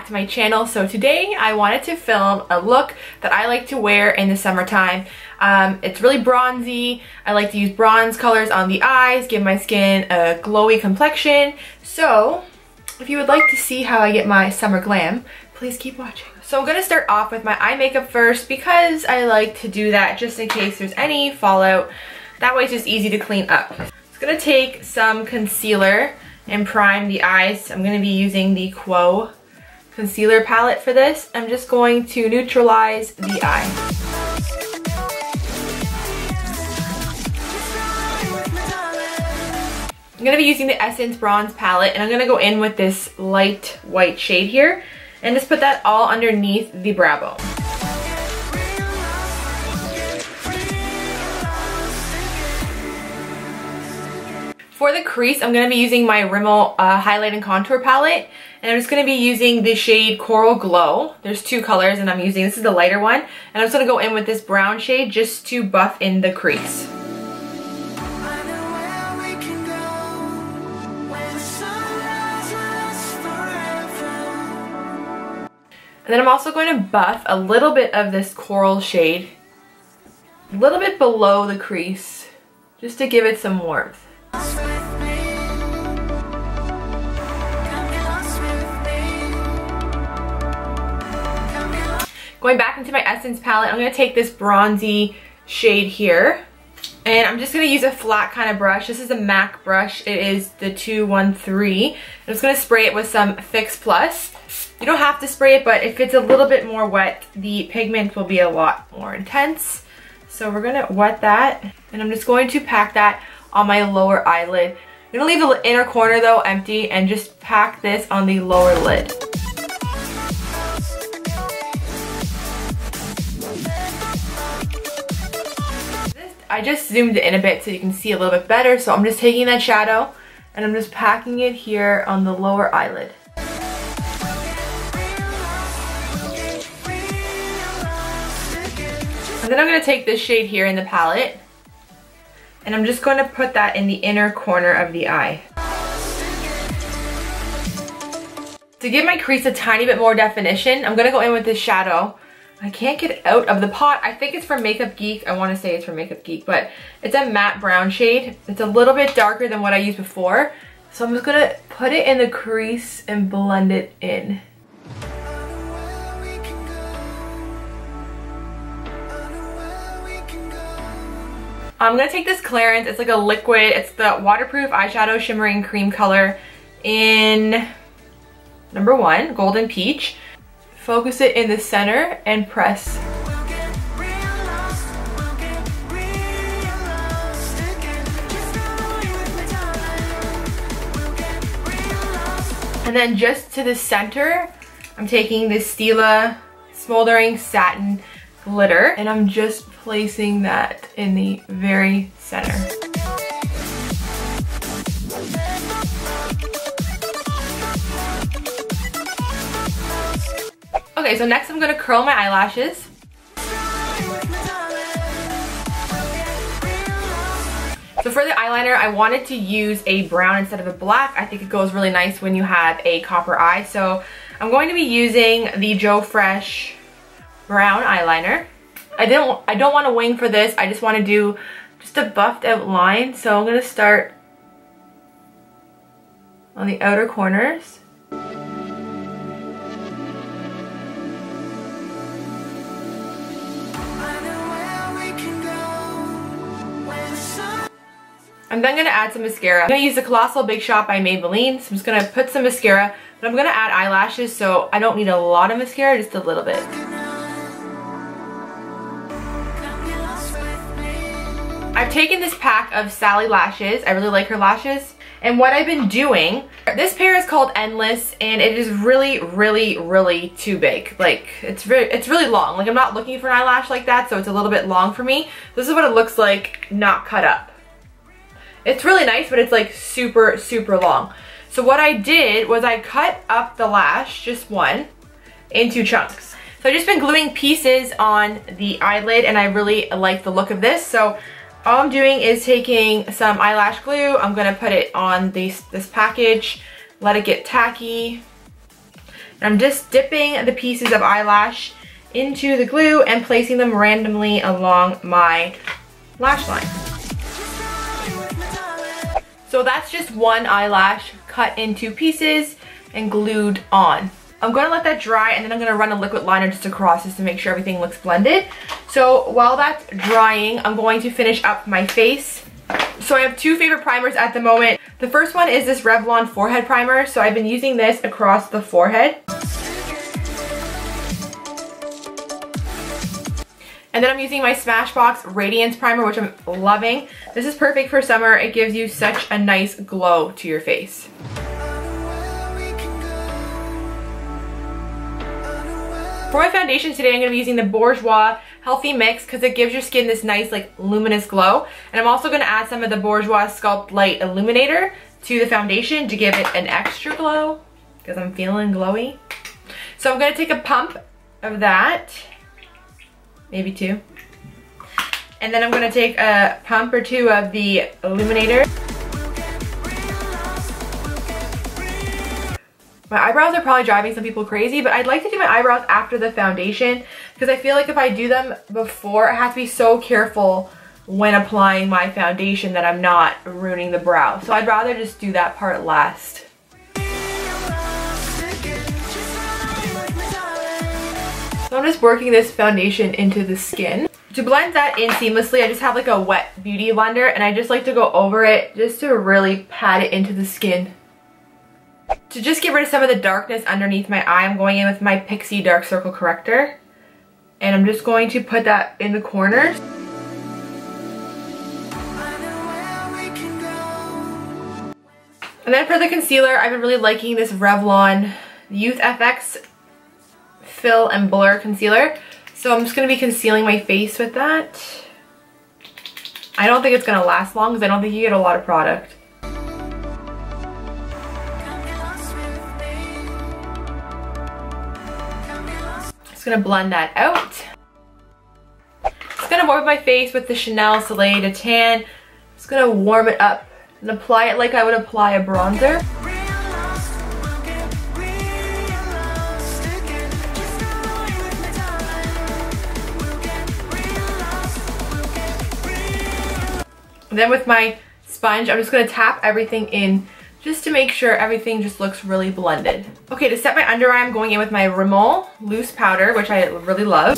to my channel. So today I wanted to film a look that I like to wear in the summertime. It's really bronzy. I like to use bronze colors on the eyes, give my skin a glowy complexion. So if you would like to see how I get my summer glam, please keep watching. So I'm gonna start off with my eye makeup first because I like to do that just in case there's any fallout. That way it's just easy to clean up. I'm just gonna take some concealer and prime the eyes. I'm gonna be using the Quo concealer palette for this. I'm just going to neutralize the eye. I'm gonna be using the Essence Bronze palette, and I'm gonna go in with this light white shade here and just put that all underneath the brow bone. For the crease, I'm going to be using my Rimmel Highlight and Contour palette, and I'm just going to be using the shade Coral Glow. There's two colors, and I'm using, this is the lighter one, and I'm just going to go in with this brown shade just to buff in the crease. And then I'm also going to buff a little bit of this coral shade, a little bit below the crease, just to give it some warmth. Going back into my Essence palette, I'm going to take this bronzy shade here, and I'm just going to use a flat kind of brush. This is a MAC brush. It is the 213. I'm just going to spray it with some Fix Plus. You don't have to spray it, but if it's a little bit more wet, the pigment will be a lot more intense. So we're going to wet that, and I'm just going to pack that on my lower eyelid. I'm going to leave the inner corner though empty and just pack this on the lower lid. I just zoomed it in a bit so you can see a little bit better, so I'm just taking that shadow and I'm just packing it here on the lower eyelid. And then I'm going to take this shade here in the palette, and I'm just going to put that in the inner corner of the eye. To give my crease a tiny bit more definition, I'm going to go in with this shadow. I can't get it out of the pot. I think it's from Makeup Geek. I want to say it's from Makeup Geek, but it's a matte brown shade. It's a little bit darker than what I used before. So I'm just going to put it in the crease and blend it in. I'm going to take this Clarins. It's like a liquid. It's the waterproof eyeshadow shimmering cream color in number 1, Golden Peach. Focus it in the center and press. And then just to the center, I'm taking this Stila Smouldering Satin Glitter, and I'm just placing that in the very center. Okay, so next I'm going to curl my eyelashes. So for the eyeliner, I wanted to use a brown instead of a black. I think it goes really nice when you have a copper eye. So I'm going to be using the Joe Fresh brown eyeliner. I don't want a wing for this. I just want to do just a buffed out line. So I'm going to start on the outer corners. I'm then going to add some mascara. I'm going to use the Colossal Big Shot by Maybelline. So I'm just going to put some mascara, but I'm going to add eyelashes, so I don't need a lot of mascara, just a little bit. I've taken this pack of Sali lashes. I really like her lashes. And what I've been doing, this pair is called Endless, and it is really, really, really too big. Like, it's really long. Like, I'm not looking for an eyelash like that, so it's a little bit long for me. This is what it looks like not cut up. It's really nice, but it's like super, super long. So what I did was I cut up the lash, just one, into chunks. So I've just been gluing pieces on the eyelid, and I really like the look of this. So all I'm doing is taking some eyelash glue. I'm going to put it on this package, let it get tacky, And I'm just dipping the pieces of eyelash into the glue and placing them randomly along my lash line. So that's just one eyelash cut into pieces and glued on. I'm going to let that dry, and then I'm going to run a liquid liner just across just to make sure everything looks blended. So while that's drying, I'm going to finish up my face. So I have two favorite primers at the moment. The first one is this Revlon forehead primer. So I've been using this across the forehead. And then I'm using my Smashbox Radiance Primer, which I'm loving. This is perfect for summer. It gives you such a nice glow to your face. For my foundation today, I'm going to be using the Bourjois Healthy Mix because it gives your skin this nice like luminous glow. And I'm also going to add some of the Bourjois Sculpt Light Illuminator to the foundation to give it an extra glow because I'm feeling glowy. So I'm going to take a pump of that, maybe two. And then I'm going to take a pump or two of the Illuminator. My eyebrows are probably driving some people crazy, but I'd like to do my eyebrows after the foundation because I feel like if I do them before, I have to be so careful when applying my foundation that I'm not ruining the brow. So I'd rather just do that part last. So I'm just working this foundation into the skin. To blend that in seamlessly, I just have like a wet beauty blender and I just like to go over it just to really pat it into the skin. To just get rid of some of the darkness underneath my eye, I'm going in with my Pixi Dark Circle Corrector. And I'm just going to put that in the corners. And then for the concealer, I've been really liking this Revlon Youth FX Fill and Blur Concealer. So I'm just going to be concealing my face with that. I don't think it's going to last long because I don't think you get a lot of product. Just gonna blend that out. Just gonna warm my face with the Chanel Soleil de Tan. Just gonna warm it up and apply it like I would apply a bronzer. And then with my sponge, I'm just gonna tap everything in just to make sure everything just looks really blended. Okay, to set my under eye, I'm going in with my Rimmel loose powder, which I really love.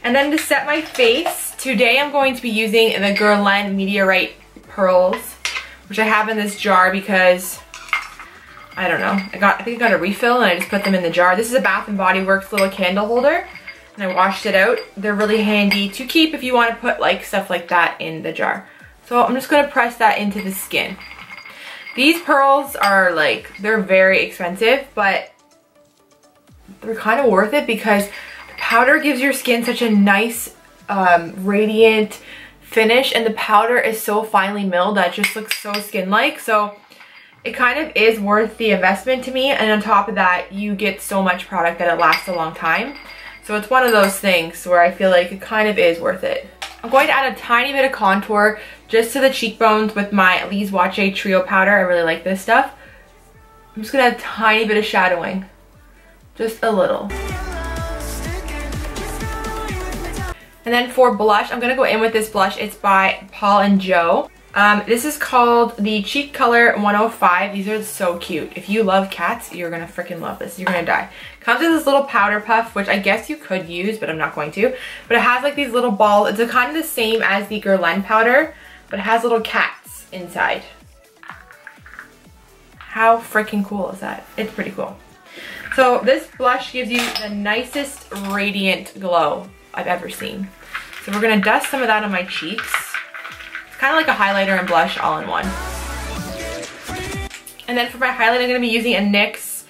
And then to set my face, today I'm going to be using the Guerlain Meteorite Pearls, which I have in this jar because, I don't know, I think I got a refill and I just put them in the jar. This is a Bath & Body Works little candle holder. And I washed it out. They're really handy to keep if you want to put like stuff like that in the jar. So I'm just going to press that into the skin. These pearls are like, they're very expensive, but they're kind of worth it because the powder gives your skin such a nice radiant finish, and the powder is so finely milled that it just looks so skin-like. So it kind of is worth the investment to me, and on top of that, you get so much product that it lasts a long time. So it's one of those things where I feel like it kind of is worth it. I'm going to add a tiny bit of contour just to the cheekbones with my Lise Watier Trio powder. I really like this stuff. I'm just going to add a tiny bit of shadowing. Just a little. And then for blush, I'm going to go in with this blush. It's by Paul & Joe. This is called the Cheek Color 105. These are so cute. If you love cats, you're gonna freaking love this. You're gonna die. Comes with this little powder puff, which I guess you could use, but I'm not going to. But it has like these little balls. It's kind of the same as the Guerlain powder, but it has little cats inside. How freaking cool is that? It's pretty cool. So this blush gives you the nicest radiant glow I've ever seen. So we're gonna dust some of that on my cheeks. Kind of like a highlighter and blush all in one. And then for my highlight, I'm going to be using a NYX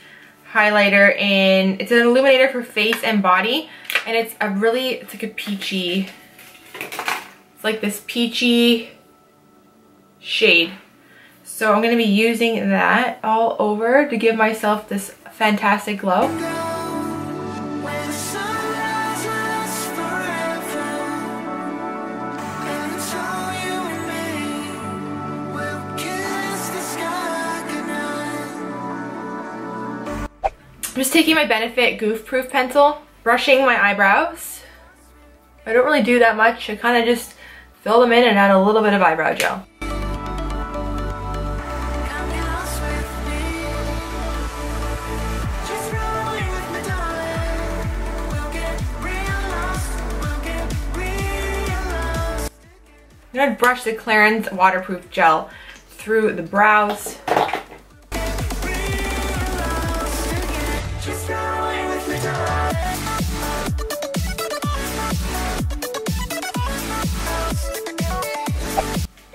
highlighter in, it's an illuminator for face and body, and it's like a peachy, it's like this peachy shade. So I'm going to be using that all over to give myself this fantastic glow. I'm just taking my Benefit Goof Proof pencil, brushing my eyebrows. I don't really do that much. I kind of just fill them in and add a little bit of eyebrow gel. I'm going to brush the Clarins waterproof gel through the brows.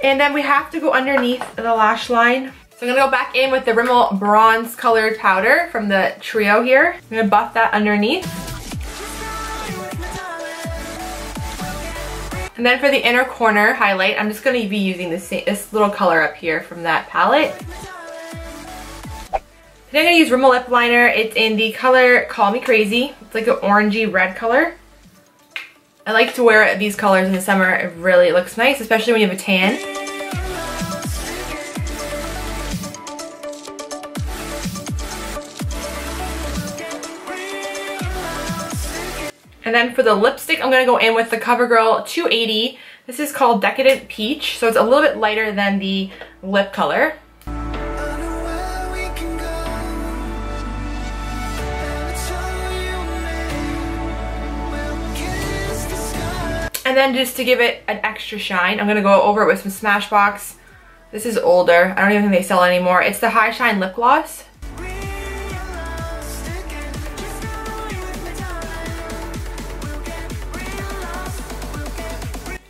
And then we have to go underneath the lash line. So I'm going to go back in with the Rimmel bronze colored powder from the trio here. I'm going to buff that underneath. And then for the inner corner highlight, I'm just going to be using this little color up here from that palette. Then I'm going to use Rimmel lip liner. It's in the color Call Me Crazy. It's like an orangey red color. I like to wear these colors in the summer. It really looks nice, especially when you have a tan. And then for the lipstick, I'm going to go in with the Covergirl 280. This is called Decadent Peach, so it's a little bit lighter than the lip color. And then just to give it an extra shine, I'm going to go over it with some Smashbox. This is older. I don't even think they sell it anymore. It's the High Shine Lip Gloss.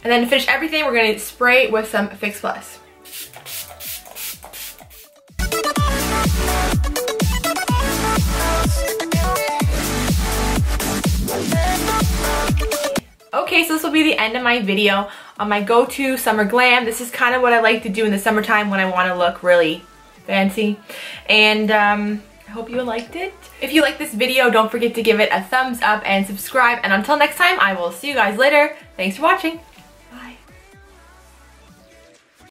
And then to finish everything, we're going to spray with some Fix Plus. Okay, so this will be the end of my video on my go-to summer glam. This is kind of what I like to do in the summertime when I want to look really fancy. And I hope you liked it. If you liked this video, don't forget to give it a thumbs up and subscribe. And until next time, I will see you guys later. Thanks for watching.